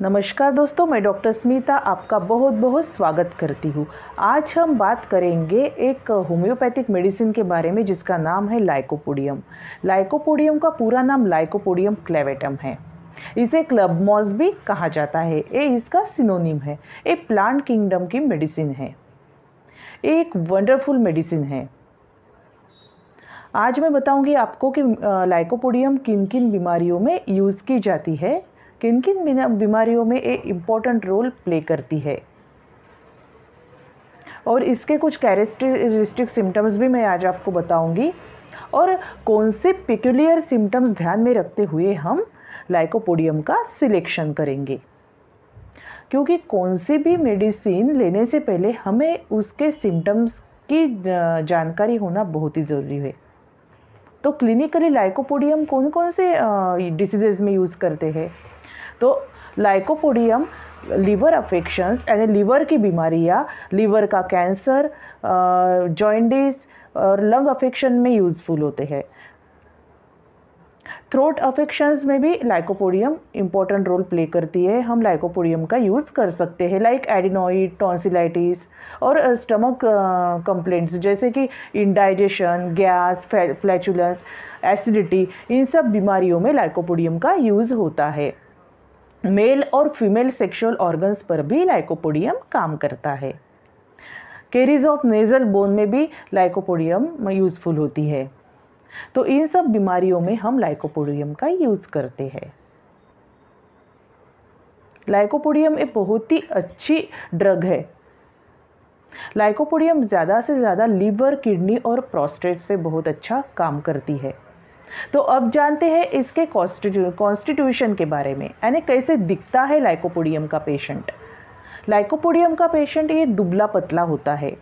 नमस्कार दोस्तों, मैं डॉक्टर स्मिता आपका बहुत बहुत स्वागत करती हूँ। आज हम बात करेंगे एक होम्योपैथिक मेडिसिन के बारे में जिसका नाम है लाइकोपोडियम। लाइकोपोडियम का पूरा नाम लाइकोपोडियम क्लेवेटम है। इसे क्लब मॉस भी कहा जाता है। ये इसका सिनोनिम है। ये प्लांट किंगडम की मेडिसिन है। ये एक वंडरफुल मेडिसिन है। आज मैं बताऊंगी आपको कि लाइकोपोडियम किन किन बीमारियों में यूज़ की जाती है, किन किन बीमारियों में ये इम्पोर्टेंट रोल प्ले करती है, और इसके कुछ कैरेक्टरिस्टिक सिम्टम्स भी मैं आज आपको बताऊंगी, और कौन से पेक्यूलियर सिम्टम्स ध्यान में रखते हुए हम लाइकोपोडियम का सिलेक्शन करेंगे। क्योंकि कौन सी भी मेडिसिन लेने से पहले हमें उसके सिम्टम्स की जानकारी होना बहुत ही ज़रूरी है। तो क्लिनिकली लाइकोपोडियम कौन कौन से डिसीजेज में यूज़ करते हैं? तो लाइकोपोडियम लीवर अफेक्शंस यानी लीवर की बीमारियाँ, लीवर का कैंसर, जॉइंडिस और लंग अफेक्शन में यूज़फुल होते हैं। थ्रोट अफेक्शंस में भी लाइकोपोडियम इम्पोर्टेंट रोल प्ले करती है। हम लाइकोपोडियम का यूज़ कर सकते हैं लाइक एडिनोइड, टॉन्सिलाइटिस और स्टमक कंप्लेंट्स जैसे कि इंडाइजेशन, गैस, फ्लैचुलेंस, एसिडिटी, इन सब बीमारियों में लाइकोपोडियम का यूज़ होता है। मेल और फीमेल सेक्सुअल ऑर्गन्स पर भी लाइकोपोडियम काम करता है। कैरीज ऑफ नेजल बोन में भी लाइकोपोडियम यूज़फुल होती है। तो इन सब बीमारियों में हम लाइकोपोडियम का यूज़ करते हैं। लाइकोपोडियम एक बहुत ही अच्छी ड्रग है। लाइकोपोडियम ज़्यादा से ज़्यादा लीवर, किडनी और प्रोस्टेट पे बहुत अच्छा काम करती है। तो अब जानते हैं इसके कॉन्स्टिट्यूशन के बारे में, यानी कैसे दिखता है लाइकोपोडियम का पेशेंट। लाइकोपोडियम का पेशेंट ये दुबला पतला होता है,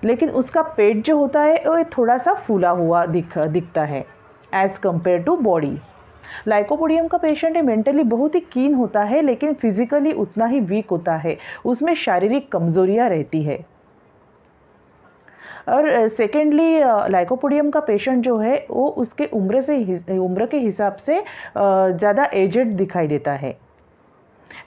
लेकिन उसका पेट जो होता है वो थोड़ा सा फूला हुआ दिखता है as compare to body. Lycopodium का पेशेंट मेंटली बहुत ही कीन होता है, लेकिन फिजिकली उतना ही वीक होता है। उसमें शारीरिक कमजोरियां रहती है। और सेकेंडली लाइकोपोडियम का पेशेंट जो है वो उसके उम्र के हिसाब से ज़्यादा एजेड दिखाई देता है।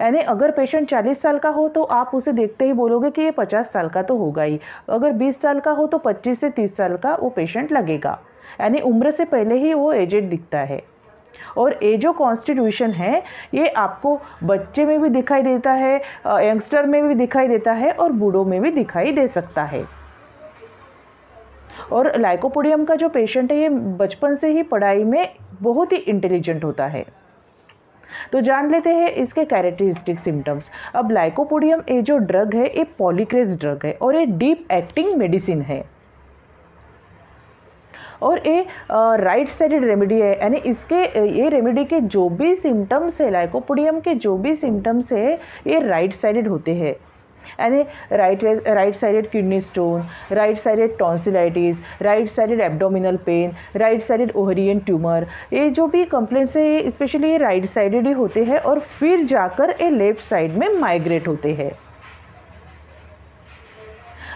यानी अगर पेशेंट 40 साल का हो तो आप उसे देखते ही बोलोगे कि ये 50 साल का तो होगा ही। अगर 20 साल का हो तो 25 से 30 साल का वो पेशेंट लगेगा। यानी उम्र से पहले ही वो एजेड दिखता है। और ये जो कॉन्स्टिट्यूशन है ये आपको बच्चे में भी दिखाई देता है, यंगस्टर में भी दिखाई देता है और बूढ़ों में भी दिखाई दे सकता है। और लाइकोपोडियम का जो पेशेंट है ये बचपन से ही पढ़ाई में बहुत ही इंटेलिजेंट होता है। तो जान लेते हैं इसके कैरेक्टरिस्टिक सिम्टम्स। अब लाइकोपोडियम ये जो ड्रग है ये पॉलीक्रेज ड्रग है और ये डीप एक्टिंग मेडिसिन है, और ये राइट साइडेड रेमेडी है। यानी इसके ये रेमेडी के जो भी सिम्टम्स है, लाइकोपोडियम के जो भी सिम्टम्स है ये राइट साइडेड होते हैं। यानी right sided kidney stone, right sided tonsillitis, right sided abdominal pain, right sided ovarian tumour, ये जो भी कंप्लेंट्स है स्पेशली ये राइट साइडेड ही होते हैं और फिर जाकर ये लेफ्ट साइड में माइग्रेट होते हैं।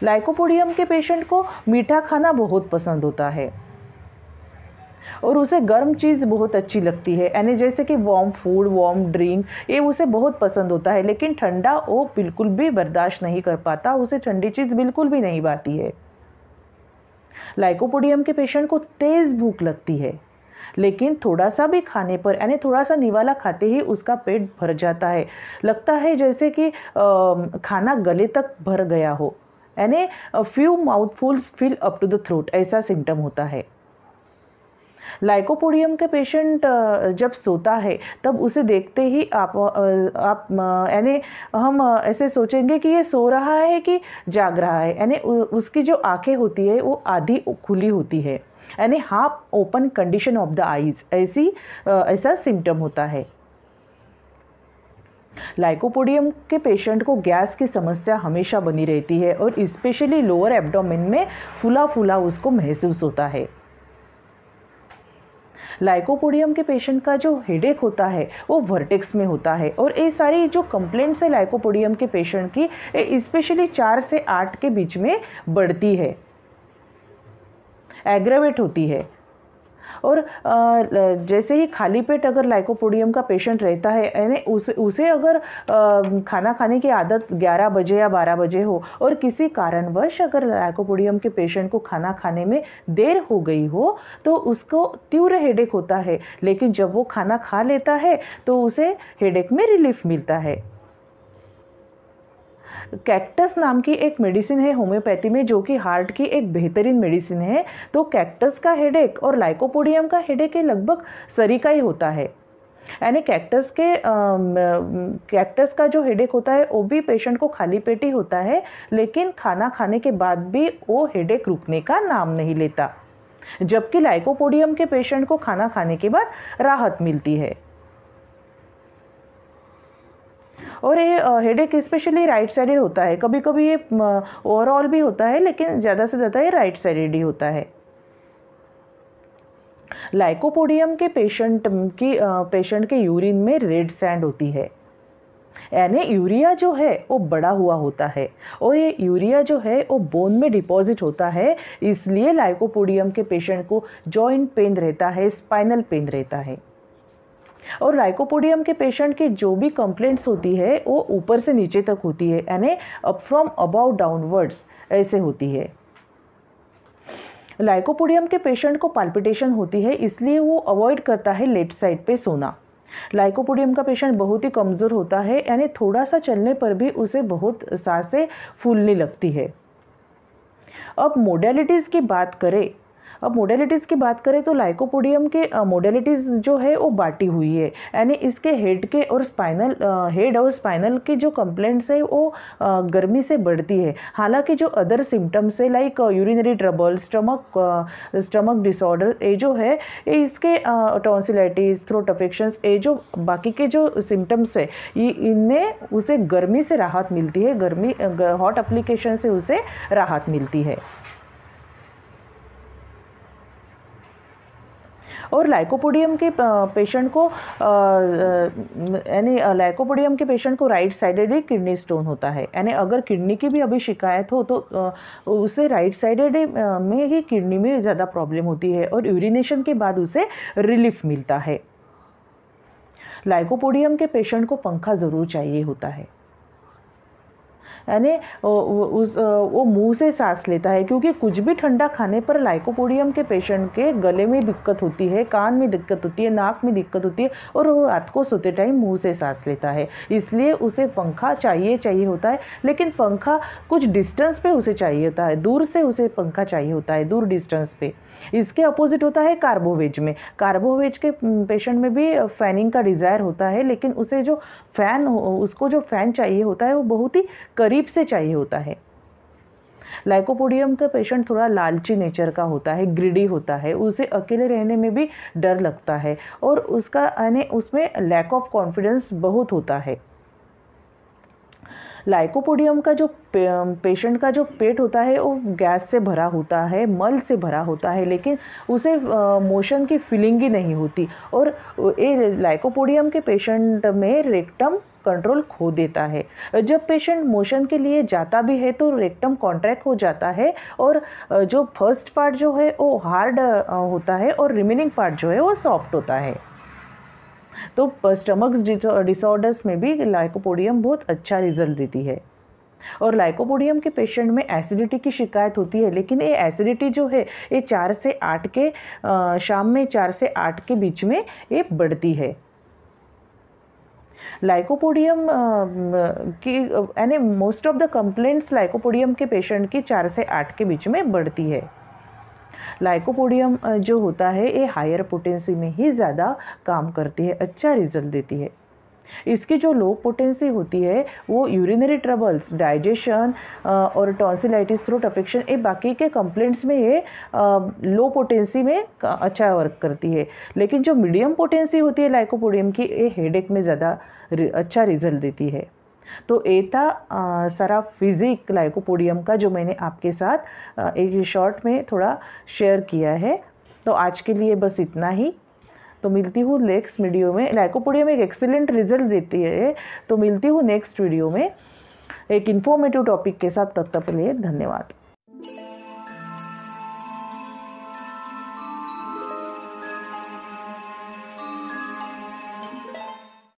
लाइकोपोडियम के पेशेंट को मीठा खाना बहुत पसंद होता है और उसे गर्म चीज़ बहुत अच्छी लगती है। यानी जैसे कि वार्म फूड, वार्म ड्रिंक, ये उसे बहुत पसंद होता है। लेकिन ठंडा वो बिल्कुल भी बर्दाश्त नहीं कर पाता, उसे ठंडी चीज़ बिल्कुल भी नहीं भाती है। लाइकोपोडियम के पेशेंट को तेज़ भूख लगती है, लेकिन थोड़ा सा भी खाने पर, यानी थोड़ा सा निवाला खाते ही उसका पेट भर जाता है। लगता है जैसे कि खाना गले तक भर गया हो। यानी few mouthfuls fill up to the throat, ऐसा सिम्टम होता है। लाइकोपोडियम के पेशेंट जब सोता है तब उसे देखते ही आप यानी हम ऐसे सोचेंगे कि ये सो रहा है कि जाग रहा है। यानी उसकी जो आंखें होती है वो आधी खुली होती है, यानी half open condition of the eyes, ऐसा सिम्टम होता है। लाइकोपोडियम के पेशेंट को गैस की समस्या हमेशा बनी रहती है और स्पेशली लोअर एब्डोमेन में फूला फूला उसको महसूस होता है। लाइकोपोडियम के पेशेंट का जो हेडेक होता है वो वर्टेक्स में होता है। और ये सारी जो कंप्लेंट्स है लाइकोपोडियम के पेशेंट की स्पेशली 4 से 8 के बीच में बढ़ती है, एग्रेवेट होती है। और जैसे ही खाली पेट अगर लाइकोपोडियम का पेशेंट रहता है, यानी उसे अगर खाना खाने की आदत 11 बजे या 12 बजे हो और किसी कारणवश अगर लाइकोपोडियम के पेशेंट को खाना खाने में देर हो गई हो तो उसको तीव्र हेडेक होता है, लेकिन जब वो खाना खा लेता है तो उसे हेडेक में रिलीफ मिलता है। कैक्टस नाम की एक मेडिसिन है होम्योपैथी में, जो कि हार्ट की एक बेहतरीन मेडिसिन है। तो कैक्टस का हेडेक और लाइकोपोडियम का हेडेक लगभग सरीका ही होता है। यानी कैक्टस का जो हेडेक होता है वो भी पेशेंट को खाली पेट ही होता है, लेकिन खाना खाने के बाद भी वो हेडेक रुकने का नाम नहीं लेता, जबकि लाइकोपोडियम के पेशेंट को खाना खाने के बाद राहत मिलती है। और ये हेडेक स्पेशली राइट साइडेड होता है, कभी कभी ये ओवरऑल भी होता है, लेकिन ज़्यादा से ज़्यादा ये राइट साइडेड ही होता है। लाइकोपोडियम के पेशेंट के यूरिन में रेड सैंड होती है, यानी यूरिया जो है वो बड़ा हुआ होता है, और ये यूरिया जो है वो बोन में डिपॉजिट होता है। इसलिए लाइकोपोडियम के पेशेंट को जॉइंट पेन रहता है, स्पाइनल पेन रहता है। और लाइकोपोडियम के पेशेंट की जो भी कंप्लेंट्स होती है वो ऊपर से नीचे तक होती है, यानी अप फ्रॉम अबाउट डाउनवर्ड्स ऐसे होती है। लाइकोपोडियम के पेशेंट को पाल्पिटेशन होती है, इसलिए वो अवॉइड करता है लेफ्ट साइड पे सोना। लाइकोपोडियम का पेशेंट बहुत ही कमज़ोर होता है, यानी थोड़ा सा चलने पर भी उसे बहुत सांसें फूलने लगती है। अब मोडेलिटीज़ की बात करें तो लाइकोपोडियम के मोडेलिटीज़ जो है वो बांटी हुई है, यानी इसके हेड और स्पाइनल की जो कंप्लेंट्स है वो गर्मी से बढ़ती है। हालांकि जो अदर सिम्टम्स है like urinary trouble, stomach disorder, ये जो है ये इसके टॉन्सिलाइटिस, थ्रोट अफेक्शंस, ये जो बाकी के जो सिम्टम्स है इनमें उसे गर्मी से राहत मिलती है, हॉट एप्लीकेशन से उसे राहत मिलती है। और लाइकोपोडियम के पेशेंट को राइट साइडेड ही किडनी स्टोन होता है, यानी अगर किडनी की भी अभी शिकायत हो तो उसे राइट साइडेड में ही किडनी में ज़्यादा प्रॉब्लम होती है और यूरिनेशन के बाद उसे रिलीफ मिलता है। लाइकोपोडियम के पेशेंट को पंखा ज़रूर चाहिए होता है, यानी वो मुंह से सांस लेता है, क्योंकि कुछ भी ठंडा खाने पर लाइकोपोडियम के पेशेंट के गले में दिक्कत होती है, कान में दिक्कत होती है, नाक में दिक्कत होती है, और वो रात को सोते टाइम मुंह से सांस लेता है, इसलिए उसे पंखा चाहिए होता है। लेकिन पंखा कुछ डिस्टेंस पे उसे चाहिए होता है, दूर से उसे पंखा चाहिए होता है, दूर डिस्टेंस पे। इसके अपोजिट होता है कार्बोवेज में। कार्बोवेज के पेशेंट में भी फैनिंग का डिज़ायर होता है, लेकिन उसको जो फ़ैन चाहिए होता है वो बहुत ही करीब से चाहिए होता है। लाइकोपोडियम का पेशेंट थोड़ा लालची नेचर का होता है, ग्रीडी होता है, उसे अकेले रहने में भी डर लगता है और उसमें लैक ऑफ कॉन्फिडेंस बहुत होता है। लाइकोपोडियम का जो पेशेंट का जो पेट होता है वो गैस से भरा होता है, मल से भरा होता है, लेकिन उसे मोशन की फीलिंग ही नहीं होती। और ये लाइकोपोडियम के पेशेंट में रेक्टम कंट्रोल खो देता है। जब पेशेंट मोशन के लिए जाता भी है तो रेक्टम कॉन्ट्रैक्ट हो जाता है और जो फर्स्ट पार्ट जो है वो हार्ड होता है और रिमेनिंग पार्ट जो है वो सॉफ्ट होता है। तो स्टमक डिसऑर्डर्स में भी लाइकोपोडियम बहुत अच्छा रिजल्ट देती है। और लाइकोपोडियम के पेशेंट में एसिडिटी की शिकायत होती है, लेकिन ये एसिडिटी जो है ये 4 से 8 के शाम में 4 से 8 के बीच में ये बढ़ती है। लाइकोपोडियम की यानी most of the complaints lycopodium के पेशेंट की 4 से 8 के बीच में बढ़ती है। लाइकोपोडियम जो होता है ये हायर पोटेंसी में ही ज़्यादा काम करती है, अच्छा रिजल्ट देती है। इसकी जो लो पोटेंसी होती है वो यूरिनरी ट्रबल्स, डाइजेशन और टॉन्सिलाइटिस, थ्रोट अफेक्शन, ये बाकी के कंप्लेंट्स में ये लो पोटेंसी में अच्छा वर्क करती है। लेकिन जो मीडियम पोटेंसी होती है लाइकोपोडियम की, ये हेडेक में ज़्यादा अच्छा रिजल्ट देती है। तो ये था सारा फिजिक लाइकोपोडियम का, जो मैंने आपके साथ एक शॉर्ट में थोड़ा शेयर किया है। तो आज के लिए बस इतना ही। तो मिलती हूँ नेक्स्ट वीडियो में। लाइकोपोडियम एक एक्सीलेंट रिजल्ट देती है, तो मिलती हूँ नेक्स्ट वीडियो में एक इन्फॉर्मेटिव टॉपिक के साथ। तब तक के लिए धन्यवाद।